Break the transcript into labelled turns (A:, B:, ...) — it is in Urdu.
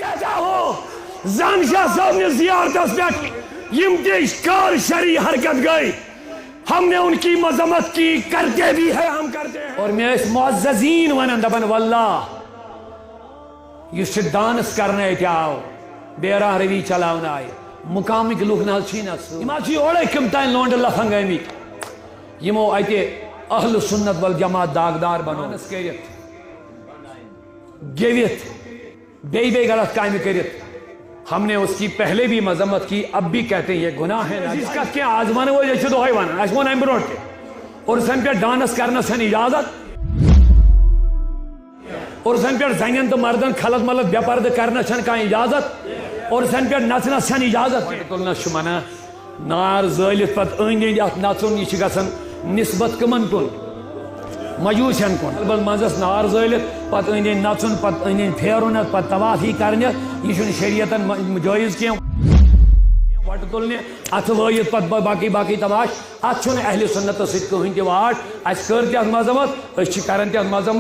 A: کہتا ہو زن شاہ صاحب نے زیارتس پہ یم کار شرعی حرکت گئی، ہم نے ان کی مذمت کی، کرتے بھی ہے، ہم کرتے ہیں. اور میں اس معززین ونن دپن واللہ اس ڈانس کرنے اتہ آو بے راہ روی چلاون آئے مقامک لوگ نہ چھی نا یم چھ اوڑے کم تین لونڈ لفن گمت یمو اتہ اہل سنت والجماعت داغدار بنانس کرت گیوت بے غلط کام کرت. ہم نے اس کی پہلے بھی مذمت کی، اب بھی کہتے ہیں یہ گناہ ہے. اس کا کیا آزمانے وہ یہ دہائی ونان اس ون برو اور سن پہ ڈانس کرنا سن اجازت اور سن پہ زنین تو مردن خلط ملط بے پردہ کرنا چھن کھانا اجازت اور سن پہ نچنا چھن اجازت. تلنا منا نار زالت پتہ أنٛدۍ أنٛدۍ ات نژُن یہ گژھان نسبت کمن کن مجوسین کن بل مزس نار زالت پتہ أنٛدۍ أنٛدۍ نژُن پتہ أنٛدۍ أنٛدۍ پھیرُن پتہ طوافی کرنے یہ چھُنہٕ شریعتن جٲیز کینٛہہ. وٹ تلنے اتھ وٲیِتھ پتہ باقی باقی تماش ات چھُنہٕ اہل سنت سۭتۍ کٕہٕنۍ تہِ واٹ. اسہِ کٔر تہِ اتھ مذمت أسۍ چھِ کران تہِ اتھ مذمت.